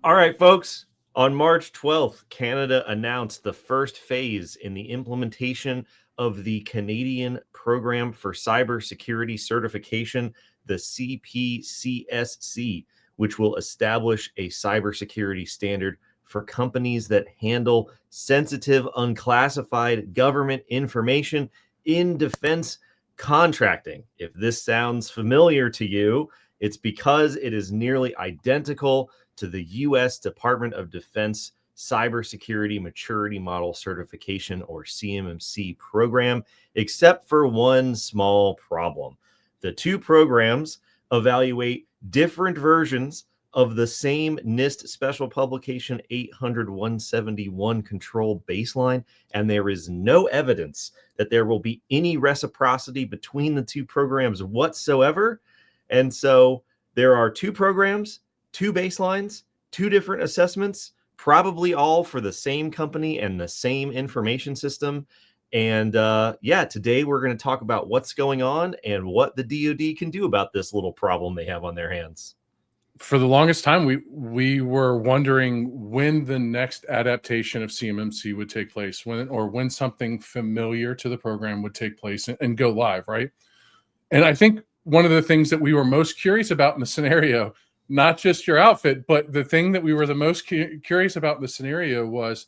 All right, folks. On March 12th, Canada announced the first phase in the implementation of the Canadian Program for Cybersecurity Certification, the CPCSC, which will establish a cybersecurity standard for companies that handle sensitive, unclassified government information in defense contracting. If this sounds familiar to you, it's because it is nearly identical to the U.S. Department of Defense Cybersecurity Maturity Model Certification, or CMMC program, except for one small problem. The two programs evaluate different versions of the same NIST Special Publication 800-171 control baseline, and there is no evidence that there will be any reciprocity between the two programs whatsoever. And so there are two programs, two baselines, two different assessments, probably all for the same company and the same information system. And today we're going to talk about what's going on and what the DoD can do about this little problem they have on their hands. For the longest time, we were wondering when the next adaptation of CMMC would take place, when something familiar to the program would take place and go live, right? And I think one of the things that we were most curious about in the scenario, not just your outfit, but the thing that we were the most curious about in the scenario was,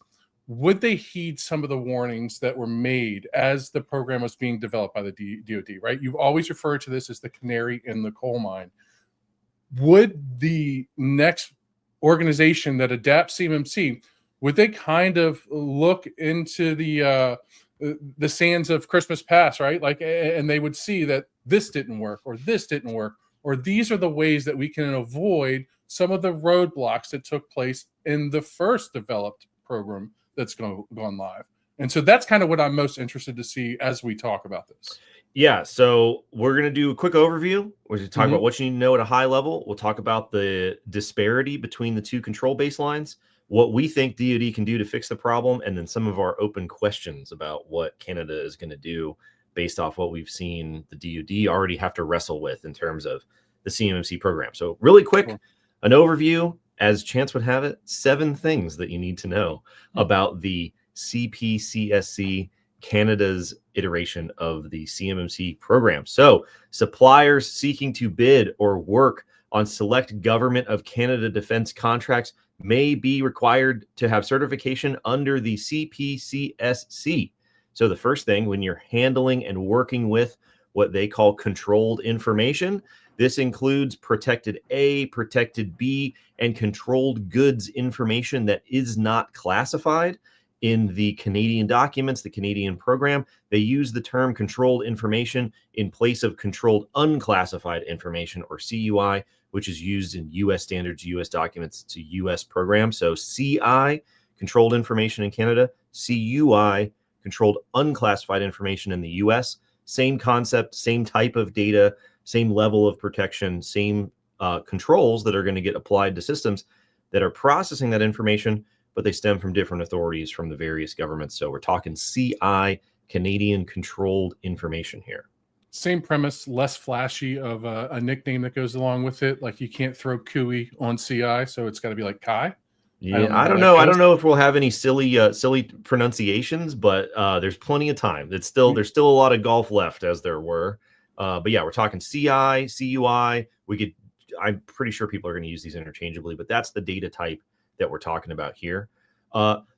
would they heed some of the warnings that were made as the program was being developed by the DoD, right? You've always referred to this as the canary in the coal mine. Would the next organization that adapts CMMC, would they kind of look into the sands of Christmas past, right? And they would see that this didn't work, or this didn't work, or these are the ways that we can avoid some of the roadblocks that took place in the first developed program that's gone live. And so that's kind of what I'm most interested to see as we talk about this. Yeah, so we're going to do a quick overview. We're going to talk about what you need to know at a high level. We'll talk about the disparity between the two control baselines, what we think DoD can do to fix the problem, and then some of our open questions about what Canada is going to do based off what we've seen the DoD already have to wrestle with in terms of the CMMC program. So really quick, an overview, as chance would have it, 7 things that you need to know about the CPCSC, Canada's iteration of the CMMC program. So suppliers seeking to bid or work on select government of Canada defense contracts may be required to have certification under the CPCSC. So the first thing, when you're handling and working with what they call controlled information, this includes protected A, protected B, and controlled goods information that is not classified. In the Canadian documents, the Canadian program, they use the term controlled information in place of controlled unclassified information, or CUI, which is used in U.S. standards, U.S. documents to U.S. programs. So CI, controlled information in Canada, CUI, controlled unclassified information in the U.S. Same concept, same type of data, same level of protection, same controls that are going to get applied to systems that are processing that information, but they stem from different authorities from the various governments. So we're talking CI, Canadian controlled information here. Same premise, less flashy of a nickname that goes along with it. Like you can't throw CUI on CI, so it's got to be like Kai. Yeah, I don't know. I don't know if we'll have any silly pronunciations, but there's plenty of time. There's still a lot of golf left, as there were. But yeah, we're talking CI, CUI. I'm pretty sure people are going to use these interchangeably, but that's the data type that we're talking about here.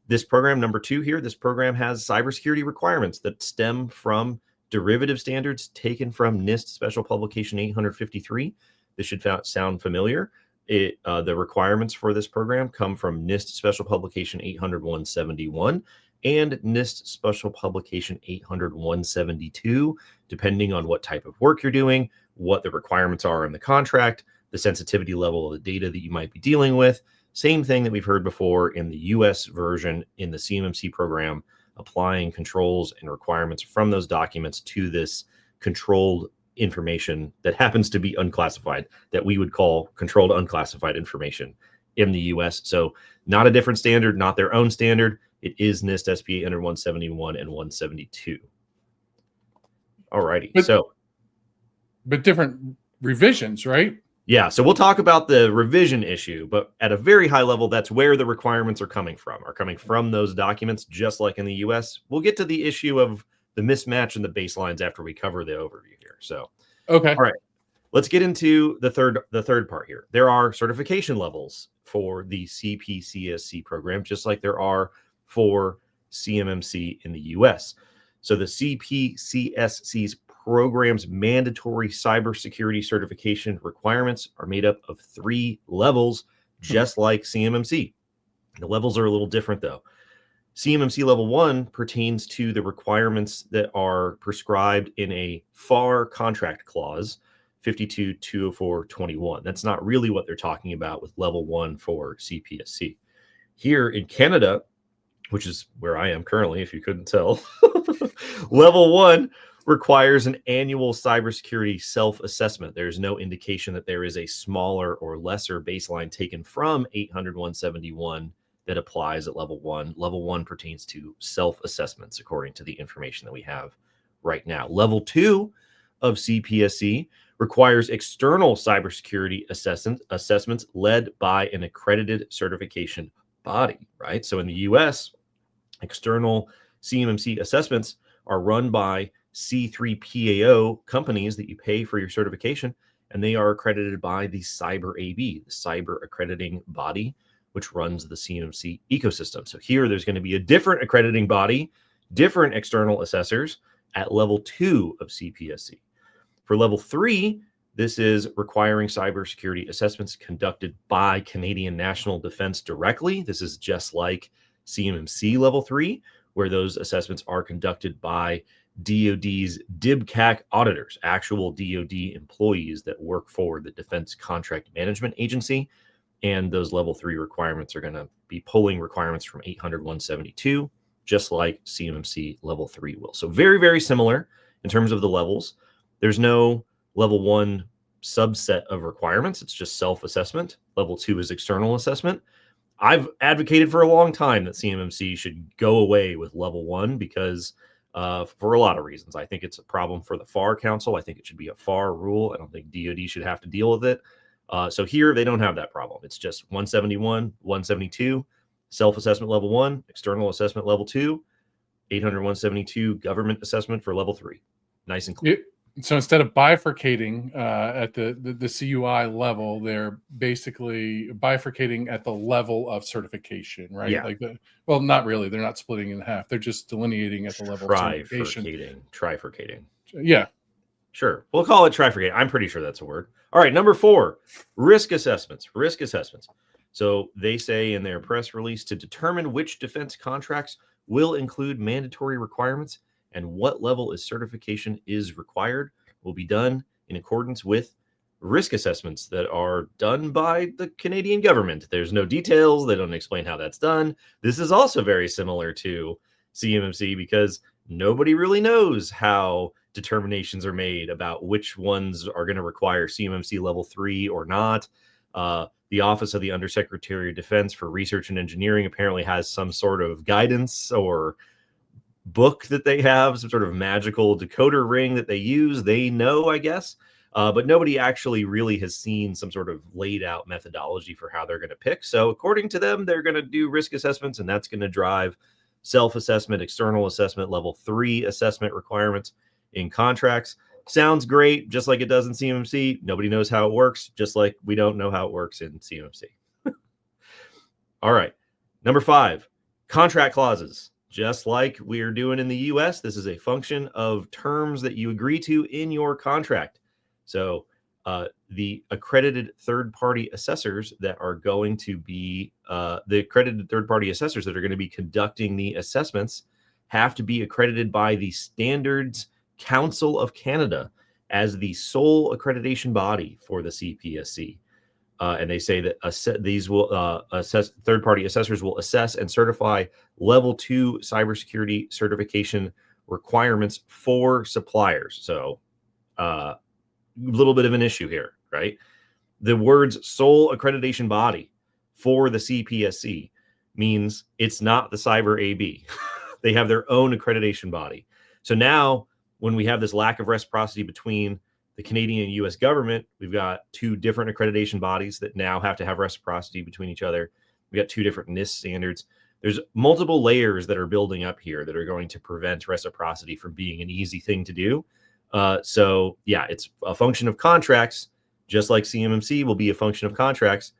This program, number 2 here, this program has cybersecurity requirements that stem from derivative standards taken from NIST Special Publication 853. This should sound familiar. The requirements for this program come from NIST Special Publication 800-171 and NIST Special Publication 800-172, depending on what type of work you're doing, what the requirements are in the contract, the sensitivity level of the data that you might be dealing with. Same thing that we've heard before in the U.S. version in the CMMC program, applying controls and requirements from those documents to this controlled information that happens to be unclassified, that we would call controlled unclassified information in the U.S. So not a different standard, not their own standard. It is NIST SP 800-171 and 172. All righty. But different revisions, right? Yeah, so we'll talk about the revision issue, but at a very high level, that's where the requirements are coming from those documents, just like in the US. We'll get to the issue of the mismatch and the baselines after we cover the overview here. So, Okay. all right, let's get into the third part here. There are certification levels for the CPCSC program, just like there are for CMMC in the US. So the CPCSC's program's mandatory cybersecurity certification requirements are made up of 3 levels, just like CMMC. The levels are a little different though. CMMC level 1 pertains to the requirements that are prescribed in a FAR contract clause 52-204-21. That's not really what they're talking about with level 1 for CPSC. Here in Canada, which is where I am currently, if you couldn't tell, level 1 requires an annual cybersecurity self-assessment. There's no indication that there is a smaller or lesser baseline taken from 800-171 that applies at level 1. Level 1 pertains to self-assessments, according to the information that we have right now. Level 2 of CPSC requires external cybersecurity assessments led by an accredited certification body, right? So in the US, external CMMC assessments are run by C3PAO companies that you pay for your certification, and they are accredited by the Cyber AB, the cyber accrediting body, which runs the CMMC ecosystem. So here there's going to be a different accrediting body, different external assessors at level 2 of CPSC. For level 3, this is requiring cybersecurity assessments conducted by Canadian National Defence directly. This is just like CMMC level 3, where those assessments are conducted by DoD's DIBCAC auditors, actual DoD employees that work for the Defense Contract Management Agency. And those level 3 requirements are going to be pulling requirements from 800-172, just like CMMC level 3 will. So very, very similar in terms of the levels. There's no level 1 subset of requirements. It's just self-assessment. Level 2 is external assessment. I've advocated for a long time that CMMC should go away with level 1 because for a lot of reasons. I think it's a problem for the FAR Council. I think it should be a FAR rule. I don't think DoD should have to deal with it. So here they don't have that problem. It's just 171, 172, self-assessment level 1, external assessment level 2, 800-172 government assessment for level 3. Nice and clear. So instead of bifurcating at the CUI level, they're basically bifurcating at the level of certification, right? Yeah. Like well, not really. They're not splitting in half. They're just delineating at the level of certification. Trifurcating. Yeah. Sure. We'll call it trifurcating. I'm pretty sure that's a word. All right. Number 4, risk assessments. Risk assessments. So they say in their press release to determine which defense contracts will include mandatory requirements and what level of certification is required will be done in accordance with risk assessments that are done by the Canadian government. There's no details. They don't explain how that's done. This is also very similar to CMMC because nobody really knows how determinations are made about which ones are going to require CMMC level 3 or not. The Office of the Undersecretary of Defense for Research and Engineering apparently has some sort of guidance or book that they have, some sort of magical decoder ring that they use. They know, I guess, but nobody actually really has seen some sort of laid out methodology for how they're going to pick. So according to them, they're going to do risk assessments, and that's going to drive self-assessment, external assessment, level 3 assessment requirements in contracts. Sounds great, just like it does in CMMC. Nobody knows how it works, just like we don't know how it works in CMMC. All right. Number 5, contract clauses. Just like we're doing in the US, this is a function of terms that you agree to in your contract. So the accredited third-party assessors that are going to be conducting the assessments have to be accredited by the Standards Council of Canada as the sole accreditation body for the CPSC. And they say that these will third-party assessors will assess and certify level 2 cybersecurity certification requirements for suppliers. So a little bit of an issue here, right? The words sole accreditation body for the CPSC means it's not the Cyber AB. They have their own accreditation body. So now when we have this lack of reciprocity between the Canadian and US government, we've got two different accreditation bodies that now have to have reciprocity between each other. We've got two different NIST standards. There's multiple layers that are building up here that are going to prevent reciprocity from being an easy thing to do. So yeah, it's a function of contracts, just like CMMC will be a function of contracts.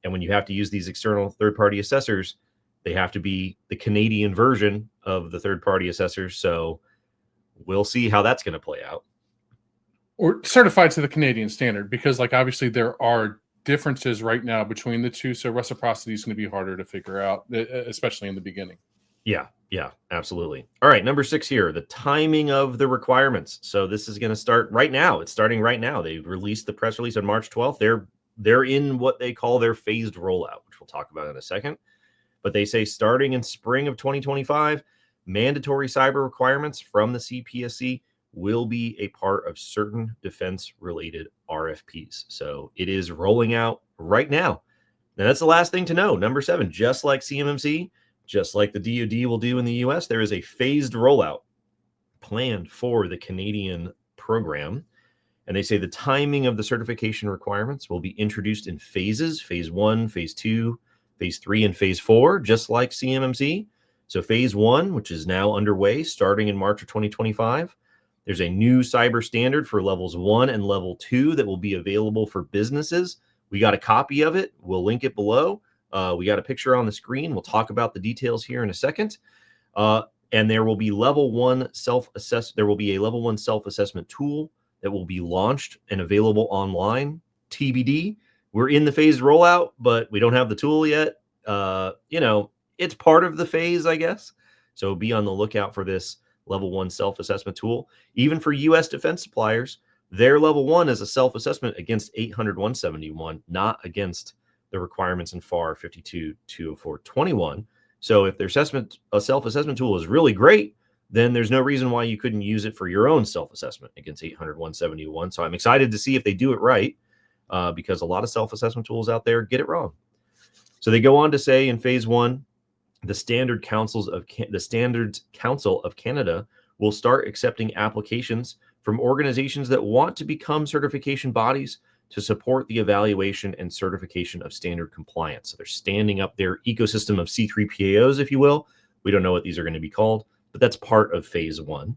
And when you have to use these external third-party assessors, they have to be the Canadian version of the third-party assessors. So we'll see how that's going to play out. Or certified to the Canadian standard, because like obviously there are differences right now between the two. So reciprocity is going to be harder to figure out, especially in the beginning. Yeah, absolutely. All right, number 6 here, the timing of the requirements. So this is going to start right now. It's starting right now. They released the press release on March 12th. They're in what they call their phased rollout, which we'll talk about in a second. But they say starting in spring of 2025, mandatory cyber requirements from the CPSC will be a part of certain defense-related RFPs. So it is rolling out right now. Now, that's the last thing to know. Number 7, just like CMMC, just like the DoD will do in the US, there is a phased rollout planned for the Canadian program. And they say the timing of the certification requirements will be introduced in phases, phase 1, phase 2, phase 3, and phase 4, just like CMMC. So phase 1, which is now underway, starting in March of 2025, there's a new cyber standard for levels 1 and level 2 that will be available for businesses. We got a copy of it. We'll link it below. We got a picture on the screen. We'll talk about the details here in a second. And there will be level 1 self-assess. There will be a level 1 self-assessment tool that will be launched and available online. TBD. We're in the phased rollout, but we don't have the tool yet. It's part of the phase, I guess. So be on the lookout for this level 1 self-assessment tool. Even for U.S. defense suppliers, their level 1 is a self-assessment against 800-171, not against the requirements in FAR 52-204-21. So if their self-assessment tool is really great, then there's no reason why you couldn't use it for your own self-assessment against 800-171. So I'm excited to see if they do it right, because a lot of self-assessment tools out there get it wrong. So they go on to say in phase 1, the Standards Council of Canada will start accepting applications from organizations that want to become certification bodies to support the evaluation and certification of standard compliance. So they're standing up their ecosystem of C3PAOs, if you will. We don't know what these are going to be called, but that's part of phase 1.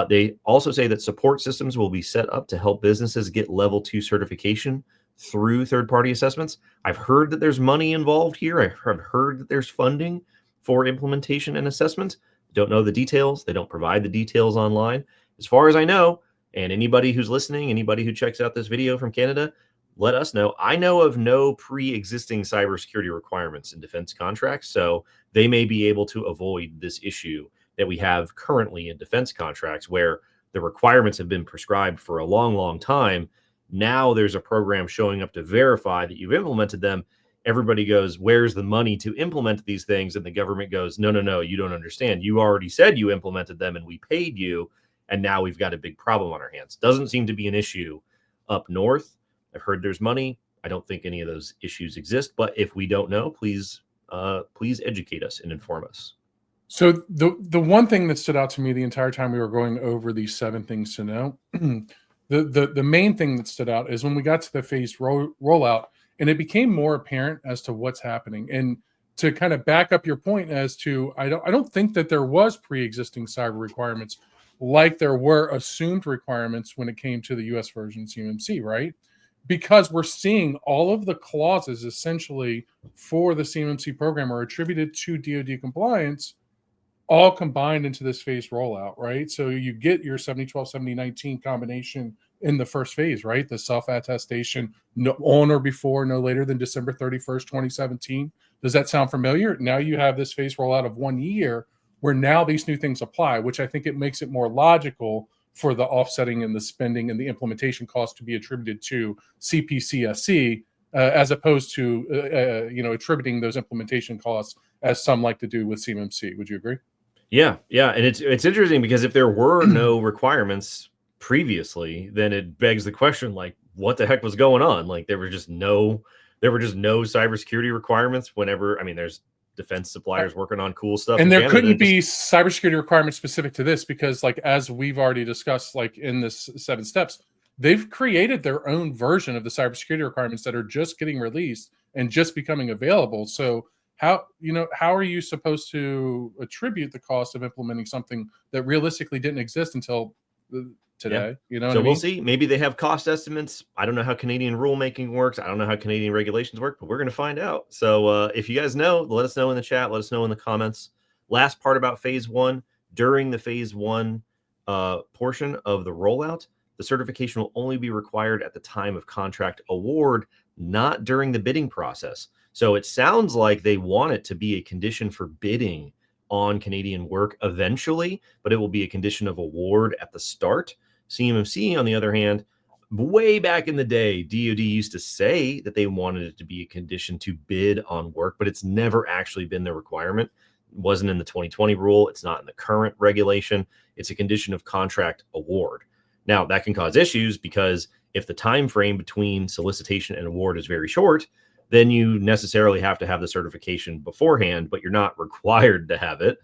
They also say that support systems will be set up to help businesses get level 2 certification through third-party assessments. I've heard that there's money involved here. I've heard that there's funding for implementation and assessment. Don't know the details. They don't provide the details online. As far as I know, and anybody who's listening, anybody who checks out this video from Canada, let us know. I know of no pre-existing cybersecurity requirements in defense contracts, so they may be able to avoid this issue that we have currently in defense contracts where the requirements have been prescribed for a long, long time. Now there's a program showing up to verify that you've implemented them. Everybody goes, where's the money to implement these things? And the government goes, no, you don't understand. You already said you implemented them and we paid you. And now we've got a big problem on our hands. Doesn't seem to be an issue up north. I've heard there's money. I don't think any of those issues exist. But if we don't know, please educate us and inform us. So the one thing that stood out to me the entire time we were going over these 7 things to know, the main thing that stood out is when we got to the phased rollout, and it became more apparent as to what's happening. And to kind of back up your point as to, I don't think that there was pre-existing cyber requirements like there were assumed requirements when it came to the U.S. version CMMC, right? Because we're seeing all of the clauses essentially for the CMMC program are attributed to DoD compliance, all combined into this phase rollout, right? So you get your 7012, 7019 combination in the first phase, right? The self-attestation on or before no later than December 31st, 2017. Does that sound familiar? Now you have this phase rollout of 1 year where now these new things apply, which I think it makes it more logical for the offsetting and the spending and the implementation costs to be attributed to CPCSC as opposed to attributing those implementation costs as some like to do with CMMC. Would you agree? Yeah, and it's interesting because if there were no requirements previously, then it begs the question, like, what the heck was going on? Like, there were just no cybersecurity requirements whenever. I mean, there's defense suppliers working on cool stuff, and there couldn't be cybersecurity requirements specific to this because, like, as we've already discussed, like in this 7 steps, they've created their own version of the cybersecurity requirements that are just getting released and just becoming available. So how are you supposed to attribute the cost of implementing something that realistically didn't exist until today? Yeah. You know what So I we'll mean? see. Maybe they have cost estimates. I don't know how Canadian rulemaking works. I don't know how Canadian regulations work, but we're going to find out. So if you guys know, let us know in the chat. Let us know in the comments. Last part about phase one. During the phase one portion of the rollout, the certification will only be required at the time of contract award, not during the bidding process. So it sounds like they want it to be a condition for bidding on Canadian work eventually, but it will be a condition of award at the start. CMMC, on the other hand, way back in the day, DoD used to say that they wanted it to be a condition to bid on work, but it's never actually been the requirement. It wasn't in the 2020 rule. It's not in the current regulation. It's a condition of contract award. Now, that can cause issues because if the time frame between solicitation and award is very short, then you necessarily have to have the certification beforehand, but you're not required to have it.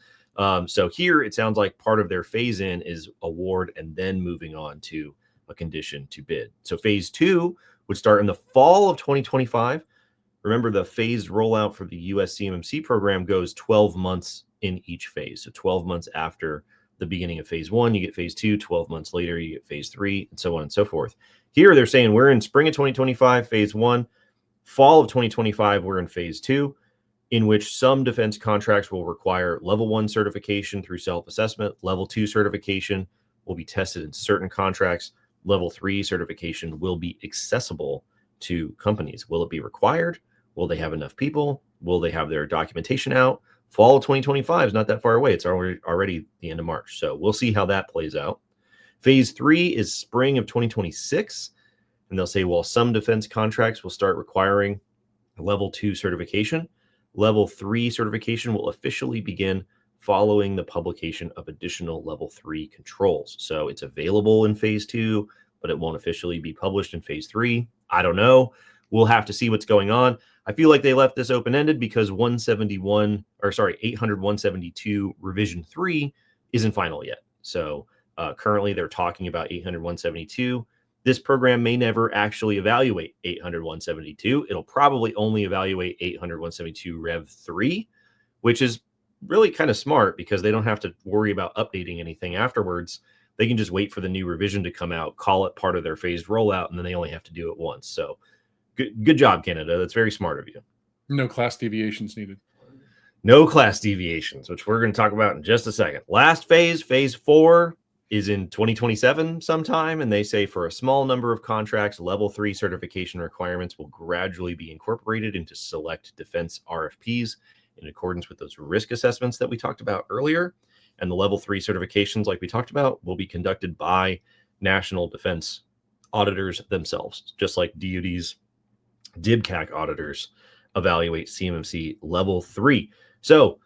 So here it sounds like part of their phase in is award and then moving on to a condition to bid. So phase two would start in the fall of 2025. Remember, the phased rollout for the US CMMC program goes 12 months in each phase. So 12 months after the beginning of phase one, you get phase two, 12 months later, you get phase three, and so on and so forth. Here they're saying we're in spring of 2025, phase one, fall of 2025, we're in phase two, in which some defense contracts will require level 1 certification through self-assessment. Level 2 certification will be tested in certain contracts. Level 3 certification will be accessible to companies. Will it be required? Will they have enough people? Will they have their documentation out? Fall of 2025 is not that far away. It's already the end of March. So we'll see how that plays out. Phase 3 is spring of 2026. And they'll say, well, some defense contracts will start requiring level 2 certification. Level 3 certification will officially begin following the publication of additional level 3 controls. So it's available in phase 2, but it won't officially be published in phase 3. I don't know. We'll have to see what's going on. I feel like they left this open-ended because 800-172 revision 3 isn't final yet. So currently they're talking about 800-172. This program may never actually evaluate 800-172. It'll probably only evaluate 800-172 Rev 3, which is really kind of smart because they don't have to worry about updating anything afterwards. They can just wait for the new revision to come out, call it part of their phased rollout, and then they only have to do it once. So good job, Canada. That's very smart of you. No class deviations needed. No class deviations, which we're going to talk about in just a second. Last phase, phase 4, is in 2027 sometime, and they say for a small number of contracts, level 3 certification requirements will gradually be incorporated into select defense RFPs in accordance with those risk assessments that we talked about earlier. And the level 3 certifications, like we talked about, will be conducted by national defense auditors themselves, just like DoD's DIBCAC auditors evaluate CMMC level 3. So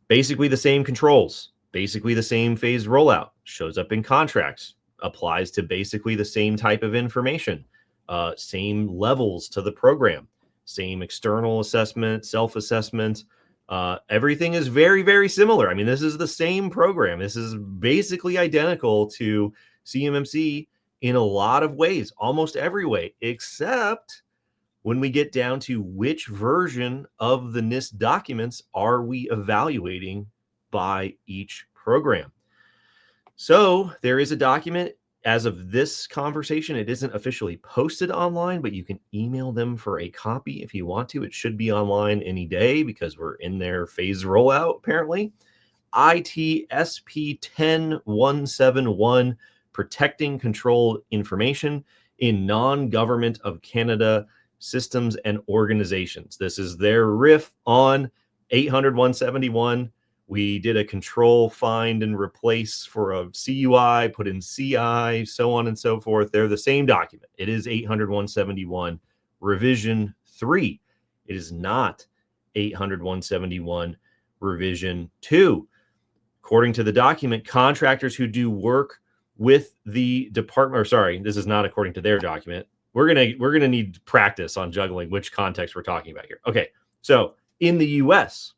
basically the same controls, basically the same phased rollout, shows up in contracts, applies to basically the same type of information, same levels to the program, same external assessment, self-assessment. Everything is very, very similar. I mean, this is the same program. This is basically identical to CMMC in a lot of ways, almost every way, except when we get down to which version of the NIST documents are we evaluating by each program. So there is a document. As of this conversation, it isn't officially posted online, but you can email them for a copy if you want to. It should be online any day because we're in their phase rollout, apparently. ITSP 10171, Protecting Control Information in Non-Government of Canada Systems and Organizations. This is their riff on 800-171. We did a control find and replace for a CUI, put in CI, so on and so forth. They're the same document. It is 800-171 revision 3. It is not 800-171 revision 2. According to the document, contractors who do work with the department, or sorry, this is not according to their document. We're gonna need practice on juggling which context we're talking about here. Okay, so in the U.S.,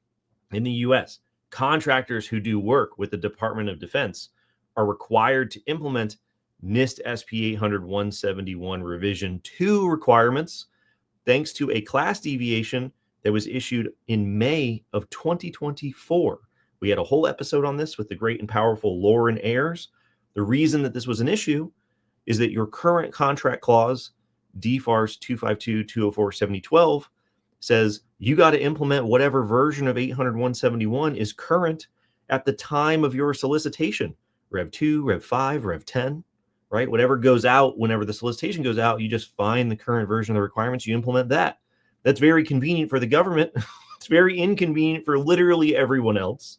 contractors who do work with the Department of Defense are required to implement NIST SP 800-171 revision 2 requirements, thanks to a class deviation that was issued in May of 2024. We had a whole episode on this with the great and powerful Lauren Ayers. The reason that this was an issue is that your current contract clause, DFARS 252-204-7012, says you got to implement whatever version of 800-171 is current at the time of your solicitation. Rev 2, Rev 5, Rev 10, right? Whatever goes out, whenever the solicitation goes out, you just find the current version of the requirements, you implement that. That's very convenient for the government. It's very inconvenient for literally everyone else.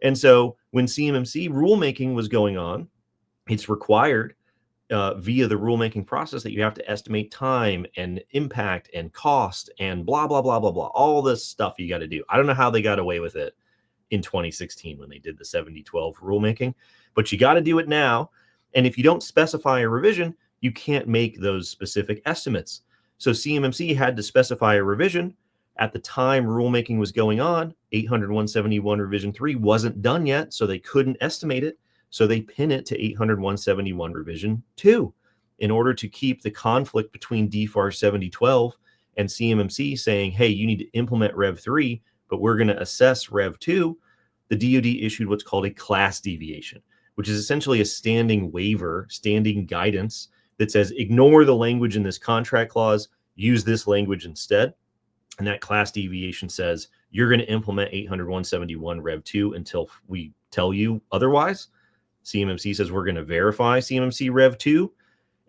And so when CMMC rulemaking was going on, it's required via the rulemaking process that you have to estimate time and impact and cost and blah, blah, blah, blah, blah. All this stuff you got to do. I don't know how they got away with it in 2016 when they did the 7012 rulemaking, but you got to do it now. And if you don't specify a revision, you can't make those specific estimates. So CMMC had to specify a revision. At the time rulemaking was going on, 800-171 revision 3 wasn't done yet, so they couldn't estimate it. So they pin it to 800-171 revision 2 in order to keep the conflict between DFAR 7012 and CMMC saying, hey, you need to implement Rev 3, but we're going to assess Rev 2. The DoD issued what's called a class deviation, which is essentially a standing waiver, standing guidance that says ignore the language in this contract clause, use this language instead. And that class deviation says you're going to implement 800-171 Rev 2 until we tell you otherwise. CMMC says we're going to verify CMMC Rev 2,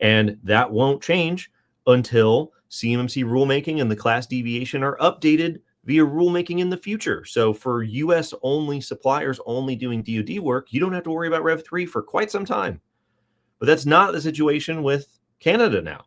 and that won't change until CMMC rulemaking and the class deviation are updated via rulemaking in the future. So for US only suppliers only doing DoD work, you don't have to worry about Rev 3 for quite some time. But that's not the situation with Canada now.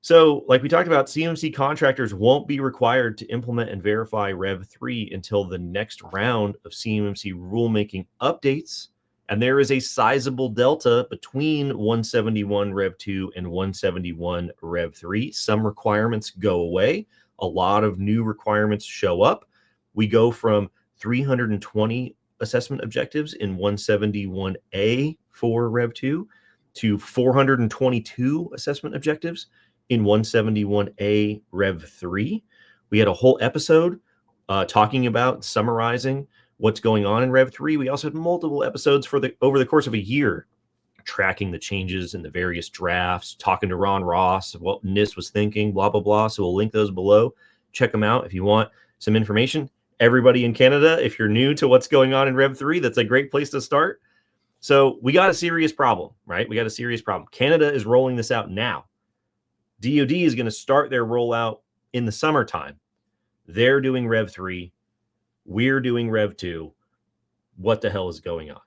So like we talked about, CMMC contractors won't be required to implement and verify Rev 3 until the next round of CMMC rulemaking updates. And there is a sizable delta between 171 Rev 2 and 171 Rev 3. Some requirements go away. A lot of new requirements show up. We go from 320 assessment objectives in 171A for Rev 2 to 422 assessment objectives in 171A Rev 3. We had a whole episode talking about summarizing what's going on in Rev 3. We also had multiple episodes over the course of a year, tracking the changes in the various drafts, talking to Ron Ross of what NIST was thinking, blah, blah, blah. So we'll link those below. Check them out if you want some information. Everybody in Canada, if you're new to what's going on in Rev 3, that's a great place to start. So we got a serious problem, right? We got a serious problem. Canada is rolling this out now. DoD is going to start their rollout in the summertime. They're doing Rev 3. We're doing Rev 2. What the hell is going on?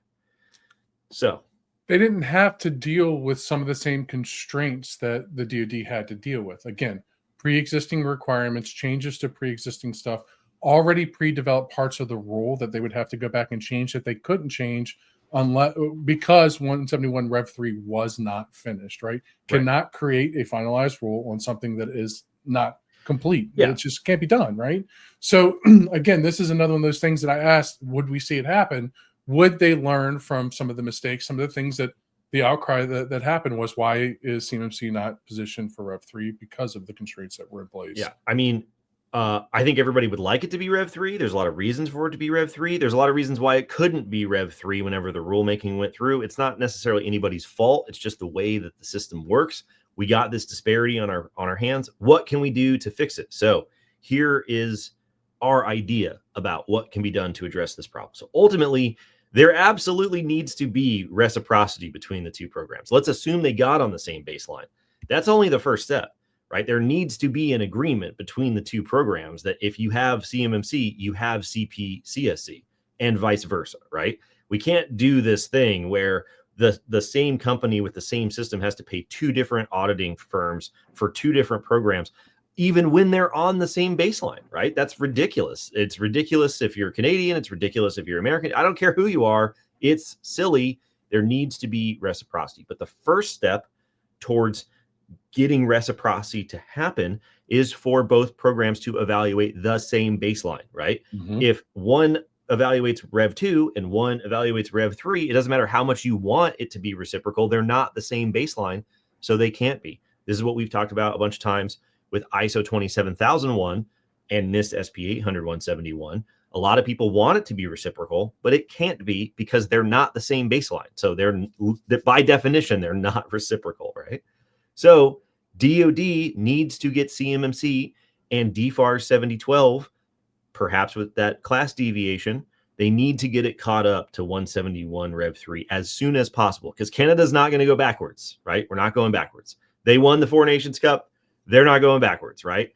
So they didn't have to deal with some of the same constraints that the DoD had to deal with. Again, pre-existing requirements, changes to pre-existing stuff, already pre-developed parts of the rule that they would have to go back and change that they couldn't change because 171 Rev 3 was not finished, right? Cannot create a finalized rule on something that is not complete. Yeah. It just can't be done, right? So again, this is another one of those things that I asked, would we see it happen? Would they learn from some of the mistakes, some of the things that the outcry that happened was, why is CMMC not positioned for Rev 3 because of the constraints that were in place? Yeah, I mean, I think everybody would like it to be Rev 3. There's a lot of reasons for it to be Rev 3. There's a lot of reasons why it couldn't be Rev 3 whenever the rulemaking went through. It's not necessarily anybody's fault. It's just the way that the system works. We got this disparity on our hands. What can we do to fix it? So here is our idea about what can be done to address this problem. So ultimately, there absolutely needs to be reciprocity between the two programs. Let's assume they got on the same baseline. That's only the first step, right? There needs to be an agreement between the two programs that if you have CMMC, you have CPCSC and vice versa, right? We can't do this thing where the same company with the same system has to pay two different auditing firms for two different programs, even when they're on the same baseline, right? That's ridiculous. It's ridiculous if you're Canadian. It's ridiculous if you're American. I don't care who you are. It's silly. There needs to be reciprocity. But the first step towards getting reciprocity to happen is for both programs to evaluate the same baseline, right? Mm-hmm. If one evaluates Rev 2 and one evaluates Rev 3, it doesn't matter how much you want it to be reciprocal. They're not the same baseline, so they can't be. This is what we've talked about a bunch of times with ISO 27001 and NIST SP 800-171. A lot of people want it to be reciprocal, but it can't be because they're not the same baseline. So they're, by definition, they're not reciprocal, right? So DoD needs to get CMMC and DFAR 7012, perhaps with that class deviation, they need to get it caught up to 171 Rev 3 as soon as possible, because Canada's not going to go backwards, right? We're not going backwards. They won the Four Nations Cup. They're not going backwards, right?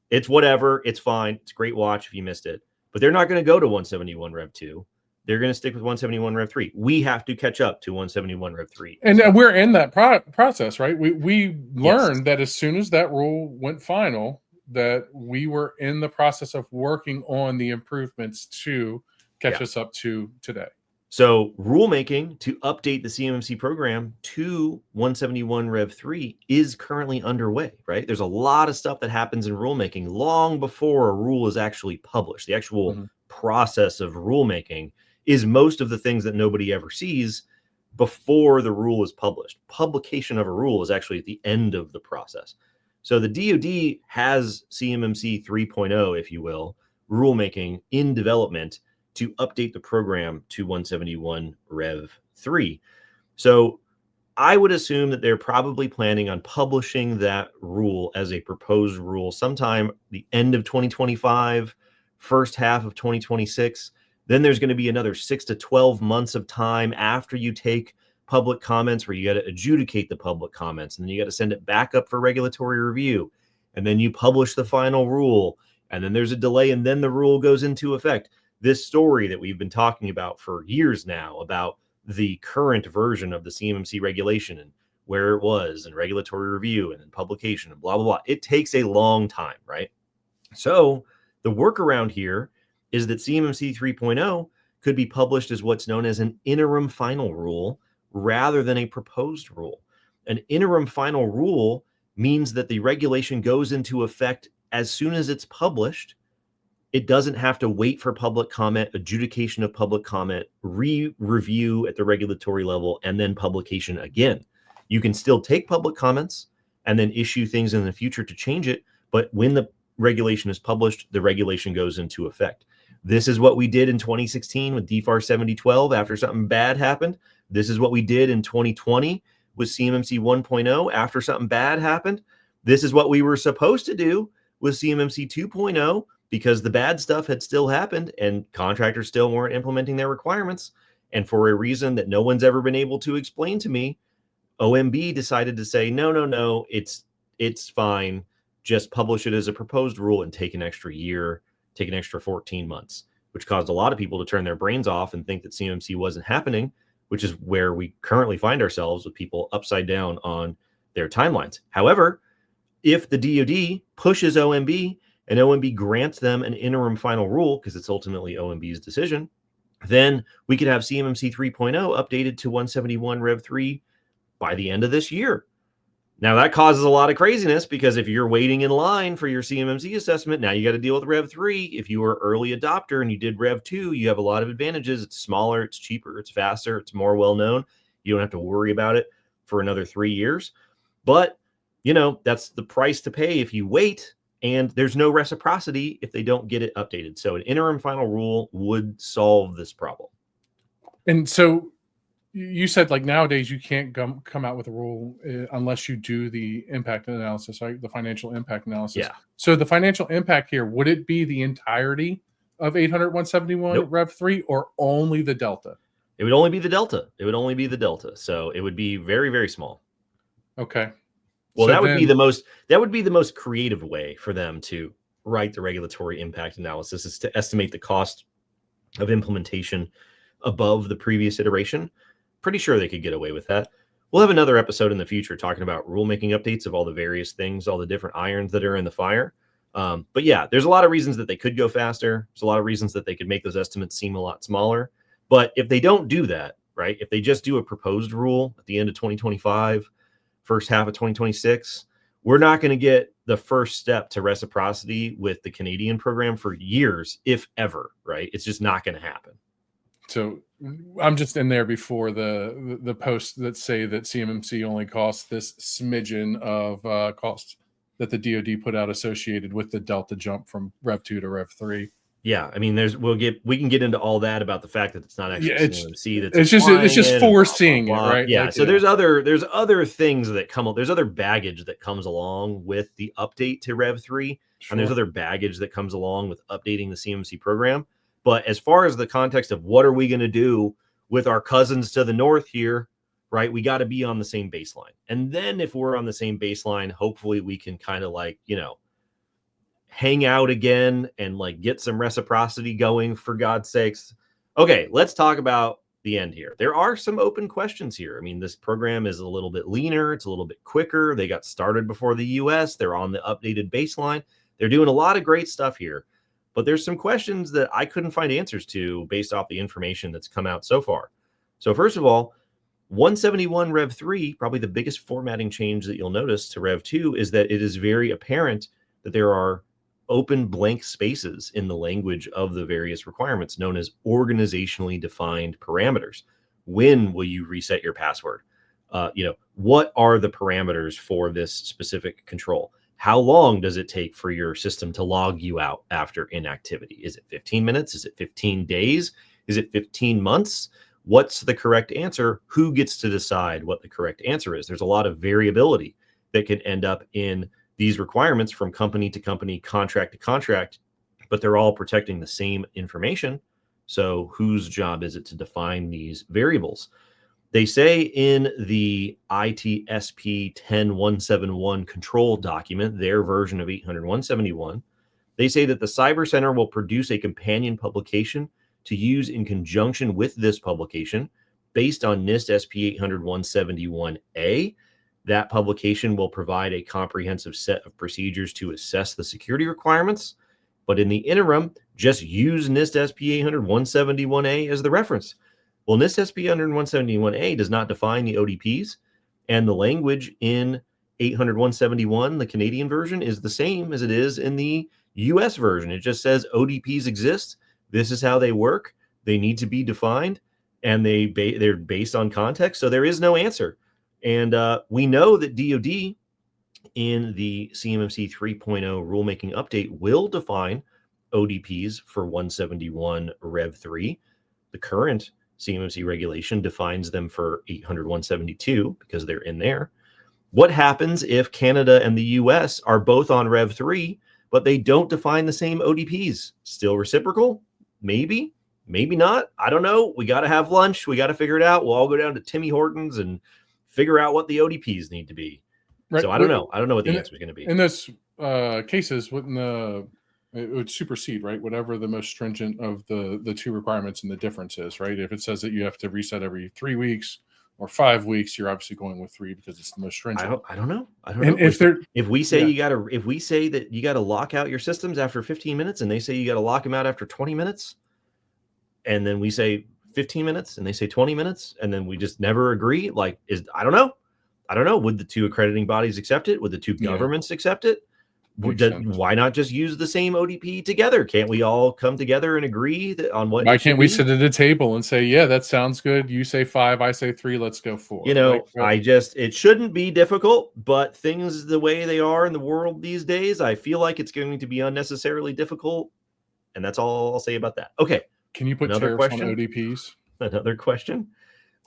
It's whatever. It's fine. It's a great watch if you missed it. But they're not going to go to 171 Rev 2. They're going to stick with 171 Rev 3. We have to catch up to 171 Rev 3. And we're in that process, right? We learned that as soon as that rule went final, that we were in the process of working on the improvements to catch us up to today. So rulemaking to update the CMMC program to 171 Rev 3 is currently underway, right? There's a lot of stuff that happens in rulemaking long before a rule is actually published. The actual process of rulemaking is most of the things that nobody ever sees before the rule is published. Publication of a rule is actually at the end of the process. So the DoD has CMMC 3.0, if you will, rulemaking in development to update the program to 171 Rev 3. So I would assume that they're probably planning on publishing that rule as a proposed rule sometime the end of 2025, first half of 2026. Then there's going to be another 6 to 12 months of time after you take public comments where you got to adjudicate the public comments, and then you got to send it back up for regulatory review, and then you publish the final rule, and then there's a delay, and then the rule goes into effect. This story that we've been talking about for years now about the current version of the CMMC regulation and where it was and regulatory review and then publication and blah, blah, blah. It takes a long time, right? So the workaround here is that CMMC 3.0 could be published as what's known as an interim final rule rather than a proposed rule. An interim final rule means that the regulation goes into effect as soon as it's published. It doesn't have to wait for public comment, adjudication of public comment, review at the regulatory level, and then publication again. You can still take public comments and then issue things in the future to change it. But when the regulation is published, the regulation goes into effect. This is what we did in 2016 with DFAR 7012 after something bad happened. This is what we did in 2020 with CMMC 1.0 after something bad happened. This is what we were supposed to do with CMMC 2.0 because the bad stuff had still happened and contractors still weren't implementing their requirements. And for a reason that no one's ever been able to explain to me, OMB decided to say, no, it's fine. Just publish it as a proposed rule and take an extra year, take an extra 14 months, which caused a lot of people to turn their brains off and think that CMMC wasn't happening, which is where we currently find ourselves with people upside down on their timelines. However, if the DoD pushes OMB and OMB grants them an interim final rule, because it's ultimately OMB's decision, then we could have CMMC 3.0 updated to 171 Rev 3 by the end of this year. Now, that causes a lot of craziness because if you're waiting in line for your CMMC assessment, now you got to deal with Rev 3. If you were early adopter and you did Rev 2, you have a lot of advantages. It's smaller, it's cheaper, it's faster, it's more well-known. You don't have to worry about it for another 3 years. But, that's the price to pay if you wait. And there's no reciprocity if they don't get it updated. So an interim final rule would solve this problem. And so you said like nowadays you can't come out with a rule unless you do the impact analysis, right? The financial impact analysis. Yeah. So the financial impact here, would it be the entirety of 800-171 Nope. Rev 3 or only the delta? It would only be the delta. So it would be very, very small. Okay. Well, so that would be the most creative way for them to write the regulatory impact analysis, is to estimate the cost of implementation above the previous iteration. Pretty sure they could get away with that. We'll have another episode in the future talking about rulemaking updates of all the various things, all the different irons that are in the fire. But yeah, there's a lot of reasons that they could go faster. There's a lot of reasons that they could make those estimates seem a lot smaller. But if they don't do that, right, if they just do a proposed rule at the end of 2025, first half of 2026, we're not going to get the first step to reciprocity with the Canadian program for years, if ever, right? It's just not going to happen. So I'm just in there before the posts that say that CMMC only costs this smidgen of costs that the DoD put out associated with the delta jump from Rev 2 to Rev 3. Yeah, I mean, we can get into all that about the fact that it's not actually CMMC that's it's just it, foreseeing blah, blah, blah. it, right? Yeah, Like, so there's other things that come, there's other baggage that comes along with the update to Rev 3, and there's other baggage that comes along with updating the CMMC program. But as far as the context of what are we going to do with our cousins to the north here, right? We got to be on the same baseline. And then if we're on the same baseline, hopefully we can kind of like, hang out again and like get some reciprocity going, for God's sakes. Okay, let's talk about the end here. There are some open questions here. I mean, this program is a little bit leaner. It's a little bit quicker. They got started before the US. They're on the updated baseline. They're doing a lot of great stuff here. But there's some questions that I couldn't find answers to based off the information that's come out so far. So first of all, 171 Rev 3, probably the biggest formatting change that you'll notice to Rev 2 is that it is very apparent that there are open blank spaces in the language of the various requirements known as organizationally defined parameters. When will you reset your password? What are the parameters for this specific control? How long does it take for your system to log you out after inactivity? Is it 15 minutes? Is it 15 days? Is it 15 months? What's the correct answer? Who gets to decide what the correct answer is? There's a lot of variability that can end up in these requirements from company to company, contract to contract, but they're all protecting the same information. So whose job is it to define these variables? They say in the ITSP 10171 control document, their version of 800-171, they say that the Cyber Center will produce a companion publication to use in conjunction with this publication based on NIST SP 800-171A. That publication will provide a comprehensive set of procedures to assess the security requirements. But in the interim, just use NIST SP 800-171A as the reference. Well, NIST SP 800-171A does not define the ODPs, and the language in 800-171, the Canadian version, is the same as it is in the US version. It just says ODPs exist. This is how they work. They need to be defined, and they're based on context. So there is no answer. And we know that DoD in the CMMC 3.0 rulemaking update will define ODPs for 171 Rev 3. The current CMMC regulation defines them for 800-172 because they're in there. What happens if Canada and the US are both on Rev 3, but they don't define the same ODPs? Still reciprocal? Maybe, maybe not. I don't know. We got to have lunch. We got to figure it out. We'll all go down to Timmy Hortons and figure out what the ODPs need to be. Right. So I don't know. I don't know what the answer is going to be. In this cases, it would supersede, right? Whatever the most stringent of the two requirements and the difference is, right? If it says that you have to reset every 3 weeks or 5 weeks, you're obviously going with 3 because it's the most stringent. I don't know. If we say that you got to lock out your systems after 15 minutes and they say you got to lock them out after 20 minutes, and then we say 15 minutes and they say 20 minutes, and then we just never agree, I don't know. Would the two accrediting bodies accept it? Would the two governments accept it? Why not just use the same ODP together? Can't we all come together and agree on what? Why can't we sit at a table and say, yeah, that sounds good. You say 5, I say 3, let's go 4. It shouldn't be difficult, but things the way they are in the world these days, I feel like it's going to be unnecessarily difficult. And that's all I'll say about that. Okay. Can you put tariffs on ODPs? Another question.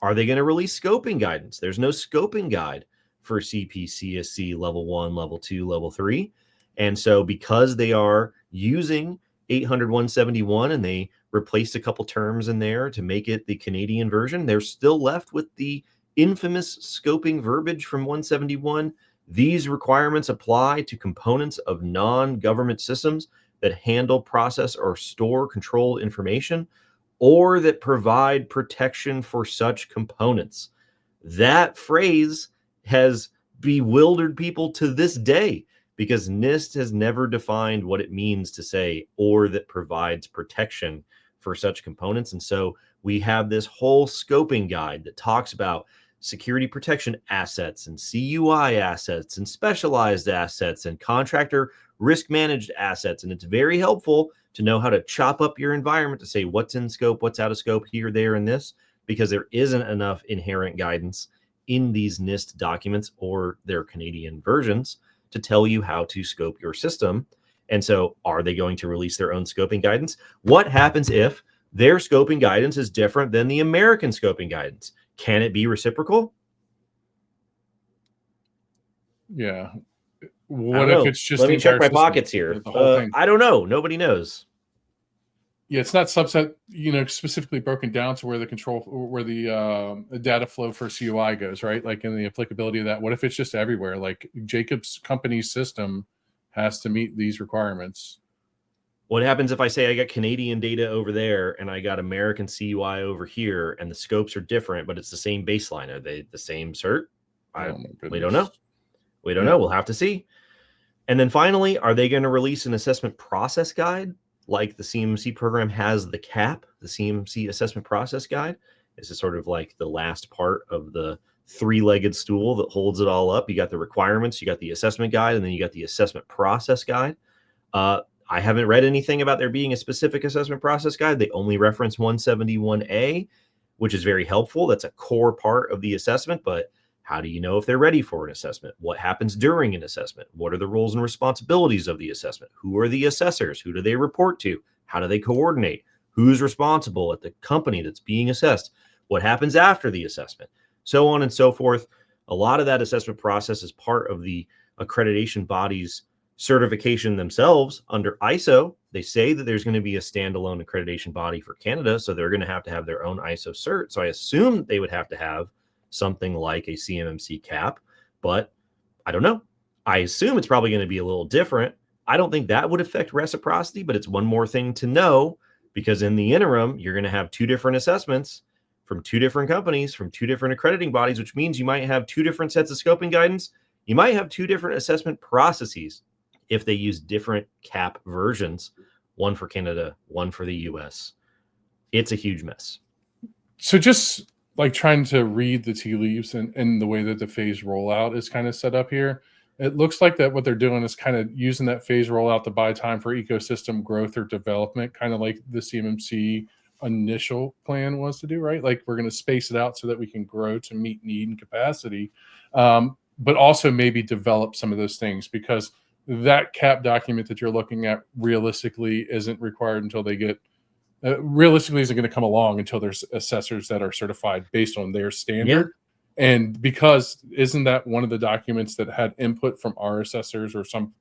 Are they going to release scoping guidance? There's no scoping guide for CPCSC level 1, level 2, level 3. And so because they are using 800-171 and they replaced a couple terms in there to make it the Canadian version, they're still left with the infamous scoping verbiage from 171. These requirements apply to components of non-government systems that handle, process, or store control information, or that provide protection for such components. That phrase has bewildered people to this day because NIST has never defined what it means to say, or that provides protection for such components. And so we have this whole scoping guide that talks about security protection assets and CUI assets and specialized assets and contractor risk managed assets. And it's very helpful to know how to chop up your environment to say what's in scope, what's out of scope here, there, and this, because there isn't enough inherent guidance in these NIST documents or their Canadian versions to tell you how to scope your system. And so are they going to release their own scoping guidance? What happens if their scoping guidance is different than the American scoping guidance? Can it be reciprocal? Yeah. What if it's just Let me check my pockets here. The whole thing. I don't know. Nobody knows. Yeah, it's not subset, specifically broken down to where the data flow for CUI goes, right? Like in the applicability of that. What if it's just everywhere? Like Jacob's company's system has to meet these requirements. What happens if I say I got Canadian data over there and I got American CUI over here and the scopes are different, but it's the same baseline? Are they the same cert? We don't know. We don't know. We'll have to see. And then finally, are they going to release an assessment process guide like the CMMC program has the CAP, the CMMC assessment process guide? This is sort of like the last part of the three-legged stool that holds it all up. You got the requirements, you got the assessment guide, and then you got the assessment process guide. I haven't read anything about there being a specific assessment process guide. They only reference 171A, which is very helpful. That's a core part of the assessment, but how do you know if they're ready for an assessment? What happens during an assessment? What are the roles and responsibilities of the assessment? Who are the assessors? Who do they report to? How do they coordinate? Who's responsible at the company that's being assessed? What happens after the assessment? So on and so forth. A lot of that assessment process is part of the accreditation body's certification themselves under ISO. They say that there's going to be a standalone accreditation body for Canada, so they're going to have their own ISO cert. So I assume they would have to have something like a CMMC cap, but I don't know. I assume it's probably going to be a little different. I don't think that would affect reciprocity, but it's one more thing to know, because in the interim, you're going to have two different assessments from two different companies, from two different accrediting bodies, which means you might have two different sets of scoping guidance. You might have two different assessment processes if they use different cap versions, one for Canada, one for the US. It's a huge mess. So just like trying to read the tea leaves and the way that the phase rollout is kind of set up here, it looks like that what they're doing is kind of using that phase rollout to buy time for ecosystem growth or development, kind of like the CMMC initial plan was to do, right? Like we're going to space it out so that we can grow to meet need and capacity, but also maybe develop some of those things, because that cap document that you're looking at realistically isn't required until they get realistically isn't going to come along until there's assessors that are certified based on their standard. Yeah. And because isn't that one of the documents that had input from our assessors or some,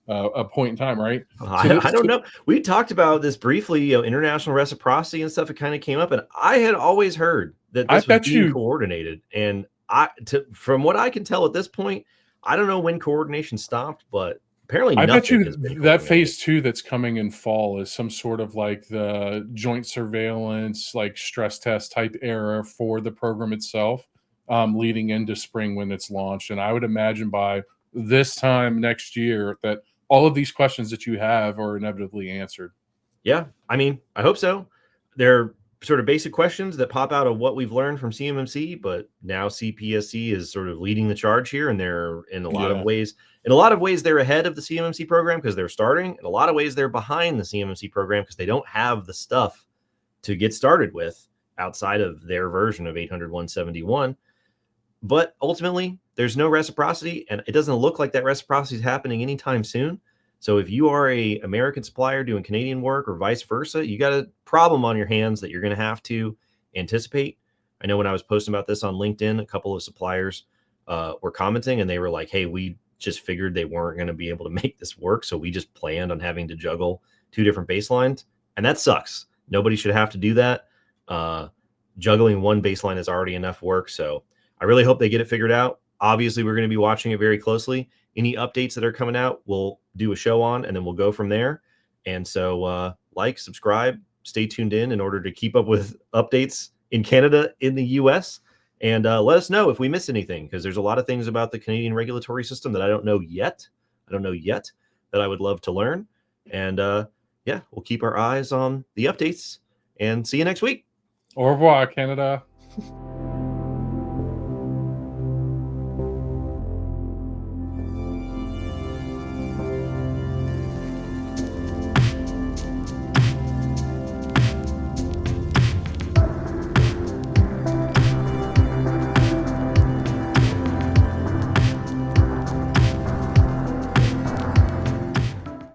a point in time, right? I don't know. We talked about this briefly, international reciprocity and stuff. It kind of came up, and I had always heard that this was being coordinated. And from what I can tell at this point, I don't know when coordination stopped, but apparently I bet you that phase 2 that's coming in fall is some sort of like the joint surveillance, like stress test type era for the program itself, leading into spring when it's launched. And I would imagine by this time next year that all of these questions that you have are inevitably answered. Yeah, I mean, I hope so. They're sort of basic questions that pop out of what we've learned from CMMC, but now CPSC is sort of leading the charge here, and they're in a lot of ways they're ahead of the CMMC program because they're starting. In a lot of ways they're behind the CMMC program because they don't have the stuff to get started with outside of their version of 800-171. But ultimately, there's no reciprocity, and it doesn't look like that reciprocity is happening anytime soon. So if you are a American supplier doing Canadian work or vice versa, you got a problem on your hands that you're going to have to anticipate. I know when I was posting about this on LinkedIn, a couple of suppliers were commenting, and they were like, hey, we just figured they weren't going to be able to make this work. So we just planned on having to juggle two different baselines. And that sucks. Nobody should have to do that. Juggling one baseline is already enough work. So I really hope they get it figured out. Obviously, we're going to be watching it very closely. Any updates that are coming out, we'll do a show on, and then we'll go from there. And so subscribe, stay tuned in order to keep up with updates in Canada, in the US, and let us know if we miss anything, because there's a lot of things about the Canadian regulatory system that I don't know yet. That I would love to learn. And we'll keep our eyes on the updates, and see you next week. Au revoir, Canada.